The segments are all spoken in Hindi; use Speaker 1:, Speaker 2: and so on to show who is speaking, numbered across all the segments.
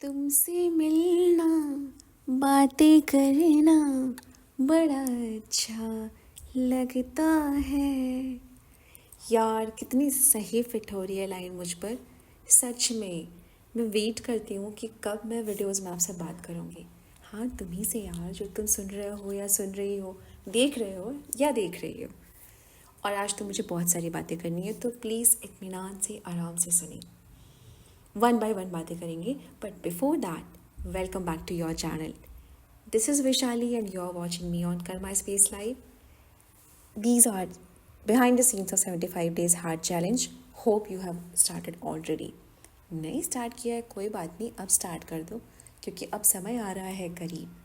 Speaker 1: तुमसे मिलना, बातें करना बड़ा अच्छा लगता है। यार कितनी सही फिट हो रही है लाइन मुझ पर। सच में मैं वेट करती हूँ कि कब मैं वीडियोस में आपसे बात करूँगी। हाँ, तुम्ही से यार, जो तुम सुन रहे हो या सुन रही हो, देख रहे हो या देख रही हो। और आज तो मुझे बहुत सारी बातें करनी है, तो प्लीज़ इत्मीनान से आराम से सुनिए। वन बाय वन बातें करेंगे, but before that welcome back to your channel. This is Vaishali and you are watching me on Karma Space live. These are behind the scenes of 75 days hard challenge. Hope you have started already. नहीं स्टार्ट किया है कोई बात नहीं, अब स्टार्ट कर दो क्योंकि अब समय आ रहा है करीब।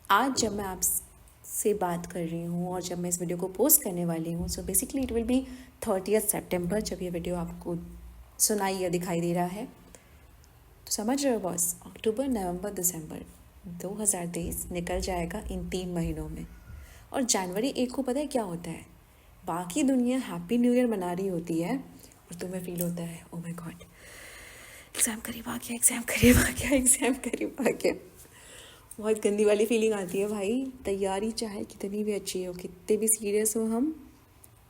Speaker 1: आज जब मैं आपसे बात कर रही हूँ और जब मैं इस वीडियो को पोस्ट करने वाली हूँ, so basically it will be 30 सितंबर जब ये वीडियो आपको सुनाई या दिखाई दे रहा है। तो समझ रहे हो बॉस, अक्टूबर नवंबर दिसंबर 2023 निकल जाएगा इन 3 महीनों में। और जनवरी 1 को पता है क्या होता है? बाकी दुनिया हैप्पी न्यू ईयर मना रही होती है और तुम्हें फील होता है ओ माय गॉड, एग्ज़ाम करीब आ गया, एग्ज़ाम करीब आ गया, एग्ज़ाम करीब आ गया। बहुत गंदी वाली फीलिंग आती है भाई। तैयारी चाहे कितनी भी अच्छी हो, कितने भी सीरियस हो हम,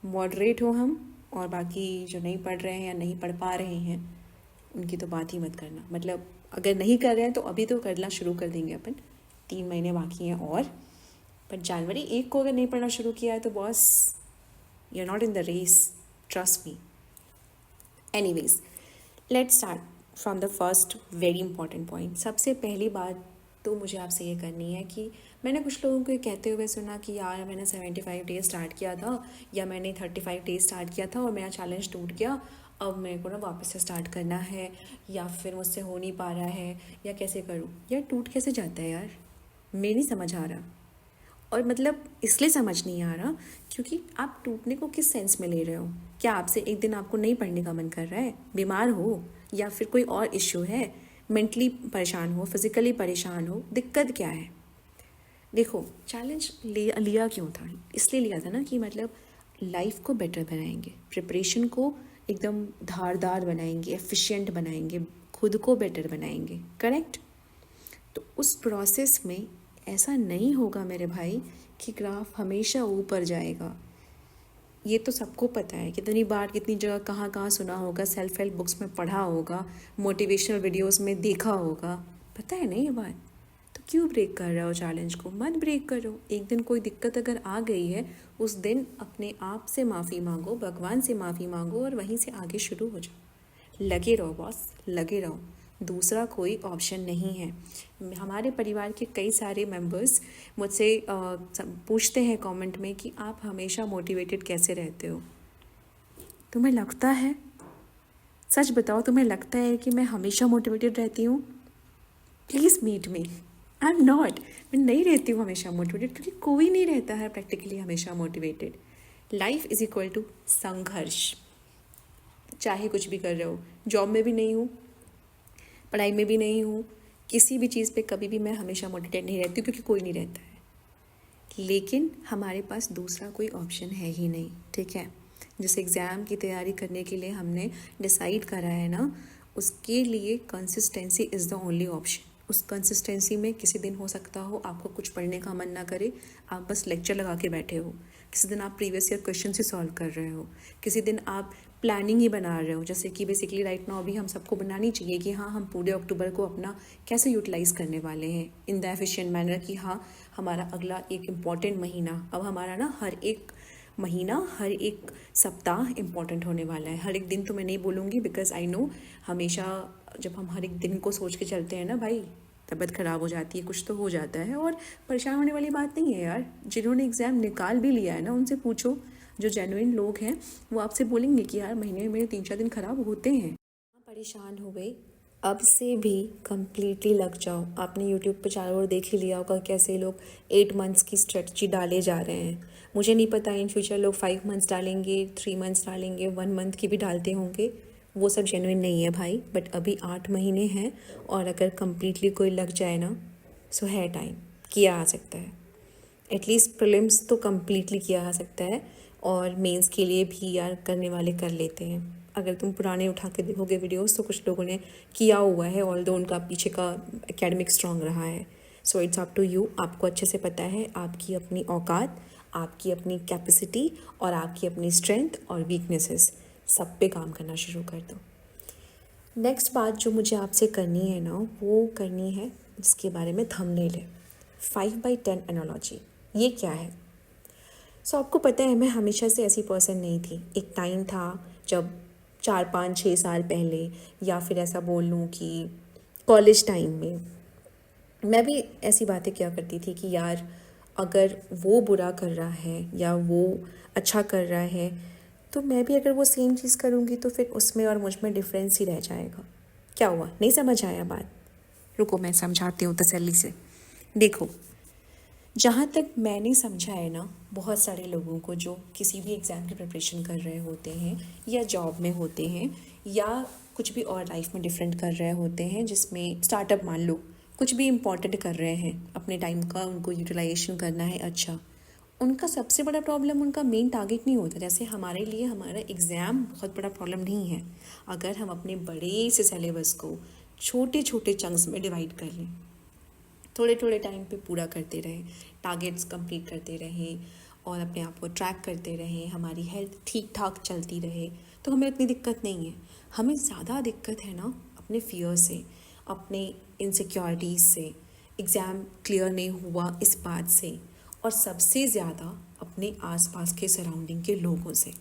Speaker 1: मॉडरेट हो हम, और बाकी जो नहीं पढ़ रहे हैं या नहीं पढ़ पा रहे हैं उनकी तो बात ही मत करना। मतलब अगर नहीं कर रहे हैं तो अभी तो करना शुरू कर देंगे अपन, 3 महीने बाकी हैं और। पर जनवरी 1 को अगर नहीं पढ़ना शुरू किया है तो boss, you are not in the race, trust me. Anyways, let's start from the first very important point. सबसे पहली बात तो मुझे आपसे ये करनी है कि मैंने कुछ लोगों को ये कहते हुए सुना कि यार मैंने 75 डेज स्टार्ट किया था या मैंने 35 डेज स्टार्ट किया था और मेरा चैलेंज टूट गया, अब मेरे को ना वापस से स्टार्ट करना है, या फिर मुझसे हो नहीं पा रहा है, या कैसे करूँ। यार टूट कैसे जाता है यार, मेरे नहीं समझ आ रहा। और मतलब इसलिए समझ नहीं आ रहा क्योंकि आप टूटने को किस सेंस में ले रहे हो? क्या आपसे एक दिन आपको नहीं पढ़ने का मन कर रहा है, बीमार हो, या फिर कोई और इश्यू है, मेंटली परेशान हो, फिजिकली परेशान हो, दिक्कत क्या है? देखो, चैलेंज लिया क्यों था? इसलिए लिया था ना कि मतलब लाइफ को बेटर बनाएंगे, प्रिपरेशन को एकदम धारदार बनाएंगे, एफिशिएंट बनाएंगे, खुद को बेटर बनाएंगे, करेक्ट? तो उस प्रोसेस में ऐसा नहीं होगा मेरे भाई कि ग्राफ हमेशा ऊपर जाएगा। ये तो सबको पता है, कितनी बार कितनी जगह कहाँ कहाँ सुना होगा, सेल्फ हेल्प बुक्स में पढ़ा होगा, मोटिवेशनल वीडियोस में देखा होगा, पता है ना ये बात। तो क्यों ब्रेक कर रहे हो चैलेंज को? मत ब्रेक करो। एक दिन कोई दिक्कत अगर आ गई है, उस दिन अपने आप से माफ़ी मांगो, भगवान से माफ़ी मांगो और वहीं से आगे शुरू हो जाओ। लगे रहो बॉस, लगे रहो, दूसरा कोई ऑप्शन नहीं है। हमारे परिवार के कई सारे मेंबर्स मुझसे पूछते हैं कमेंट में कि आप हमेशा मोटिवेटेड कैसे रहते हो? तुम्हें लगता है, सच बताओ, तुम्हें लगता है कि मैं हमेशा मोटिवेटेड रहती हूँ? Please meet me, I am not. मैं नहीं रहती हूँ हमेशा मोटिवेटेड, क्योंकि कोई नहीं रहता है प्रैक्टिकली हमेशा motivated. Life is equal to संघर्ष। चाहे कुछ भी कर रहे हो, जॉब में भी नहीं हूँ, पढ़ाई में भी नहीं हूँ, किसी भी चीज़ पे कभी भी मैं हमेशा मोटिवेटेड नहीं रहती हूँ, क्योंकि कोई नहीं रहता है। लेकिन हमारे पास दूसरा कोई ऑप्शन है ही नहीं, ठीक है? जिस एग्ज़ाम की तैयारी करने के लिए हमने डिसाइड करा है ना, उसके लिए consistency is the only option. उस कंसिस्टेंसी में किसी दिन हो सकता हो आपको कुछ पढ़ने का मन ना करे, आप बस लेक्चर लगा के बैठे हो, किसी दिन आप प्रीवियस ईयर क्वेश्चन ही सॉल्व कर रहे हो, किसी दिन आप प्लानिंग ही बना रहे हो, जैसे कि बेसिकली राइट नाउ अभी हम सबको बनानी चाहिए कि हाँ, हम पूरे अक्टूबर को अपना कैसे यूटिलाइज़ करने वाले हैं इन द एफिशिएंट मैनर कि हाँ, हमारा अगला एक इम्पॉर्टेंट महीना, अब हमारा ना हर एक महीना, हर एक सप्ताह इम्पॉर्टेंट होने वाला है। हर एक दिन तो मैं नहीं बोलूँगी, बिकॉज आई नो हमेशा जब हम हर एक दिन को सोच के चलते हैं ना भाई, तबीयत ख़राब हो जाती है, कुछ तो हो जाता है। और परेशान होने वाली बात नहीं है यार। जिन्होंने एग्ज़ाम निकाल भी लिया है ना, उनसे पूछो, जो जेन्युइन लोग हैं वो आपसे बोलेंगे कि यार महीने में मेरे 3-4 दिन ख़राब होते हैं। परेशान हो गई, अब से भी कम्प्लीटली लग जाओ। आपने यूट्यूब पे चारों ओर देख ही लिया होगा कैसे लोग 8 मंथ्स की स्ट्रेटजी डाले जा रहे हैं। मुझे नहीं पता इन फ्यूचर लोग 5 मंथ्स डालेंगे, 3 मंथ्स डालेंगे, 1 मंथ की भी डालते होंगे, वो सब जेन्युइन नहीं है भाई। बट अभी 8 महीने हैं और अगर कम्प्लीटली कोई लग जाए ना, सो है टाइम, किया आ सकता है। एटलीस्ट प्रीलिम्स तो कम्प्लीटली किया आ सकता है, और मेंस के लिए भी यार करने वाले कर लेते हैं। अगर तुम पुराने उठा के देखोगे वीडियोस तो कुछ लोगों ने किया हुआ है, ऑल्दो उनका पीछे का एकेडमिक स्ट्रांग रहा है। So it's up to you. आपको अच्छे से पता है आपकी अपनी औकात, आपकी अपनी कैपेसिटी और आपकी अपनी स्ट्रेंथ और वीकनेसेस, सब पे काम करना शुरू कर दो। नेक्स्ट बात जो मुझे आपसे करनी है ना, वो करनी है इसके बारे में थंबनेल है, 5/10 एनालॉजी। ये क्या है? सो आपको पता है मैं हमेशा से ऐसी पर्सन नहीं थी। एक टाइम था जब 4-5-6 साल पहले, या फिर ऐसा बोल लूँ कि कॉलेज टाइम में, मैं भी ऐसी बातें किया करती थी कि यार अगर वो बुरा कर रहा है या वो अच्छा कर रहा है तो मैं भी अगर वो सेम चीज़ करूँगी तो फिर उसमें और मुझ में डिफरेंस ही रह जाएगा। क्या हुआ? नहीं समझ आया बात? रुको मैं समझाती हूँ तसल्ली से। देखो, जहाँ तक मैंने समझा है ना, बहुत सारे लोगों को जो किसी भी एग्ज़ाम की प्रिपरेशन कर रहे होते हैं या जॉब में होते हैं या कुछ भी और लाइफ में डिफरेंट कर रहे होते हैं, जिसमें स्टार्टअप मान लो, कुछ भी इम्पॉर्टेंट कर रहे हैं, अपने टाइम का उनको यूटिलाइजेशन करना है, अच्छा, उनका सबसे बड़ा प्रॉब्लम उनका मेन टारगेट नहीं होता। जैसे हमारे लिए हमारा एग्ज़ाम बहुत बड़ा प्रॉब्लम नहीं है। अगर हम अपने बड़े से सिलेबस को छोटे छोटे चंक्स में डिवाइड कर लें, थोड़े थोड़े टाइम पे पूरा करते रहें, टारगेट्स कंप्लीट करते रहें और अपने आप को ट्रैक करते रहें, हमारी हेल्थ ठीक ठाक चलती रहे, तो हमें इतनी दिक्कत नहीं है। हमें ज़्यादा दिक्कत है ना अपने फियर से, अपने इनसिक्योरिटीज़ से, एग्ज़ाम क्लियर नहीं हुआ इस बात से, और सबसे ज़्यादा अपने आसपास के सराउंडिंग के लोगों से।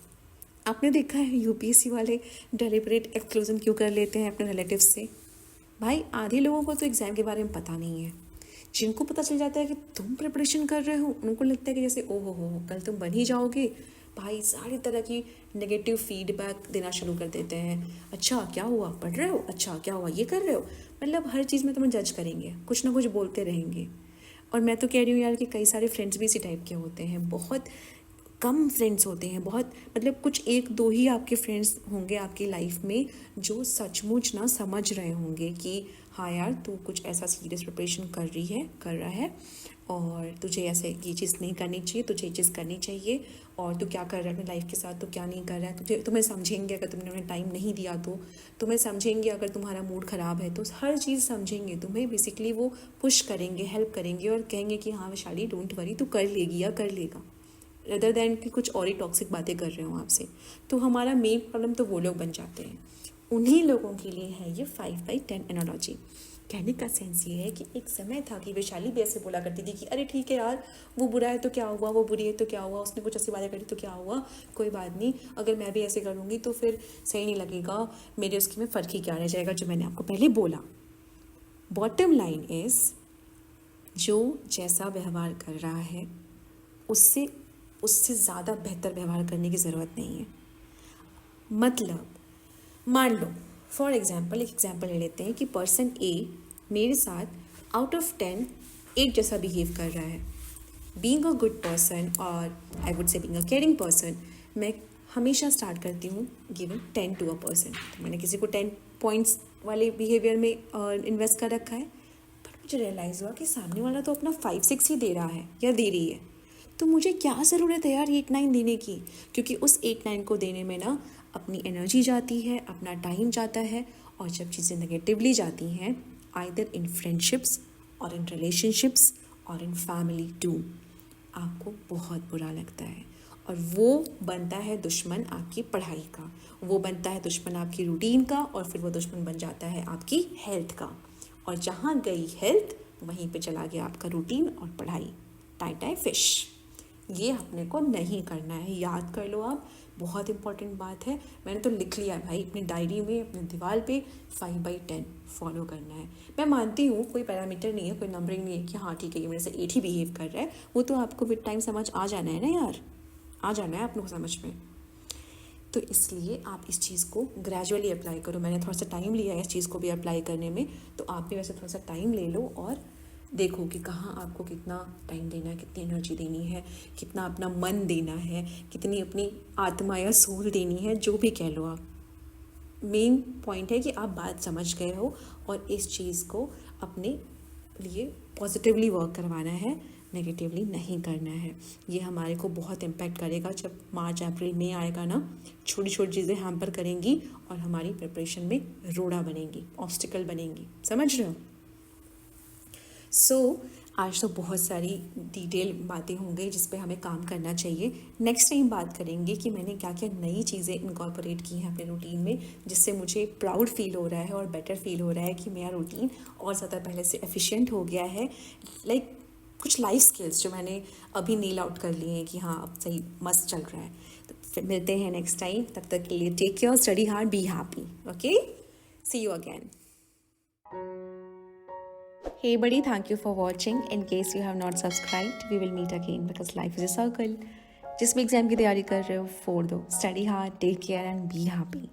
Speaker 1: आपने देखा है यूपीएससी वाले डेलिबरेट एक्सक्लूजन क्यों कर लेते हैं अपने रिलेटिव्स से? भाई आधे लोगों को तो एग्ज़ाम के बारे में पता नहीं है। जिनको पता चल जाता है कि तुम प्रिपरेशन कर रहे हो, उनको लगता है कि जैसे ओ हो कल तुम बन ही जाओगे। भाई सारी तरह की नेगेटिव फीडबैक देना शुरू कर देते हैं। अच्छा क्या हुआ, पढ़ रहे हो? अच्छा क्या हुआ, ये कर रहे हो? मतलब हर चीज़ में तुम्हें जज करेंगे, कुछ ना कुछ बोलते रहेंगे। और मैं तो कह रही हूँ यार कि कई सारे फ्रेंड्स भी इसी टाइप के होते हैं। बहुत कम फ्रेंड्स होते हैं, बहुत मतलब कुछ एक दो ही आपके फ्रेंड्स होंगे आपकी लाइफ में जो सचमुच ना समझ रहे होंगे कि हाँ यार तू कुछ ऐसा सीरियस प्रिपरेशन कर रहा है और तुझे ऐसे ये चीज़ नहीं करनी चाहिए, तुझे ये चीज़ करनी चाहिए, और तू क्या कर रहा है अपनी लाइफ के साथ, तू क्या नहीं कर रहा है, तुम्हें समझेंगे अगर तुमने उन्हें टाइम नहीं दिया तो, तुम्हें समझेंगे अगर तुम्हारा मूड ख़राब है तो, हर चीज़ समझेंगे तुम्हें। बेसिकली वो पुश करेंगे, हेल्प करेंगे और कहेंगे कि हाँ वैशाली डोंट वरी, तू कर लेगी या कर लेगा, अदर दैन कि कुछ और ही टॉक्सिक बातें कर रहे हो आपसे। तो हमारा मेन प्रॉब्लम तो वो लोग बन जाते हैं। उन्हीं लोगों के लिए है ये 5/10 एनालॉजी। कहने का सेंस ये है कि एक समय था कि वैशाली भी ऐसे बोला करती थी कि अरे ठीक है यार, वो बुरा है तो क्या हुआ, वो बुरी है तो क्या हुआ, उसने कुछ ऐसी बातें करी तो क्या हुआ, कोई बात नहीं, अगर मैं भी ऐसे करूँगी तो फिर सही नहीं लगेगा, मेरे उसकी में फ़र्क ही क्या रह जाएगा, जो मैंने आपको पहले बोला। बॉटम लाइन इज़, जो जैसा व्यवहार कर रहा है उससे ज़्यादा बेहतर व्यवहार करने की ज़रूरत नहीं है। मतलब मान लो फॉर एग्ज़ाम्पल, एक एग्ज़ाम्पल ले लेते हैं कि पर्सन ए मेरे साथ आउट ऑफ 10 8 जैसा बिहेव कर रहा है। बीइंग अ गुड पर्सन और I would say being a caring person, मैं हमेशा स्टार्ट करती हूँ गिविंग 10 टू अ पर्सन। तो मैंने किसी को 10 पॉइंट्स वाले बिहेवियर में इन्वेस्ट कर रखा है, बट मुझे रियलाइज़ हुआ कि सामने वाला तो अपना 5-6 ही दे रहा है या दे रही है, तो मुझे क्या ज़रूरत है यार 8-9 देने की? क्योंकि उस 8-9 को देने में ना अपनी एनर्जी जाती है, अपना टाइम जाता है, और जब चीज़ें नेगेटिवली जाती हैं, आइदर इन फ्रेंडशिप्स और इन रिलेशनशिप्स और इन फैमिली टू, आपको बहुत बुरा लगता है। और वो बनता है दुश्मन आपकी पढ़ाई का, वो बनता है दुश्मन आपकी रूटीन का, और फिर वो दुश्मन बन जाता है आपकी हेल्थ का। और जहाँ गई हेल्थ वहीं पे चला गया आपका रूटीन और पढ़ाई। Tie tie fish. ये अपने को नहीं करना है, याद कर लो आप, बहुत इंपॉर्टेंट बात है। मैंने तो लिख लिया है भाई अपनी डायरी में, अपने दीवार पे, 5/10 फॉलो करना है। मैं मानती हूँ कोई पैरामीटर नहीं है, कोई नंबरिंग नहीं है कि हाँ ठीक है ये मेरे से 8 ही बिहेव कर रहा है, वो तो आपको विद टाइम समझ आ जाना है ना यार, आ जाना है आपको समझ में। तो इसलिए आप इस चीज़ को ग्रेजुअली अप्लाई करो। मैंने थोड़ा सा टाइम लिया है इस चीज़ को भी अप्लाई करने में, तो आप भी वैसे थोड़ा सा टाइम ले लो और देखो कि कहाँ आपको कितना टाइम देना है, कितनी एनर्जी देनी है, कितना अपना मन देना है, कितनी अपनी आत्मा या सोल देनी है, जो भी कह लो आप। मेन पॉइंट है कि आप बात समझ गए हो और इस चीज़ को अपने लिए पॉजिटिवली वर्क करवाना है, नेगेटिवली नहीं करना है। ये हमारे को बहुत इम्पैक्ट करेगा। जब मार्च अप्रैल मई आएगा ना, छोटी छोटी चीज़ें हैम्पर करेंगी और हमारी प्रिपरेशन में रोड़ा बनेंगी, ऑब्स्टिकल बनेंगी। समझ रहे हो? आज तो बहुत सारी डिटेल बातें होंगी जिस पे हमें काम करना चाहिए। नेक्स्ट टाइम बात करेंगे कि मैंने क्या क्या नई चीज़ें इनकॉर्पोरेट की हैं अपने रूटीन में, जिससे मुझे प्राउड फील हो रहा है और बेटर फील हो रहा है कि मेरा रूटीन और ज़्यादा पहले से एफिशिएंट हो गया है। कुछ लाइफ स्किल्स जो मैंने अभी नील आउट कर लिए हैं कि हाँ अब सही मस्त चल रहा है। तो फिर मिलते हैं नेक्स्ट टाइम। तब तक के लिए take care, study hard, be happy. Okay, see you again. Hey buddy, thank you for watching. In case you have not subscribed, we will meet again because life is a circle. जिसमें एग्जाम की तैयारी कर रहे हो, फोड़ दो, study hard, take care and be happy.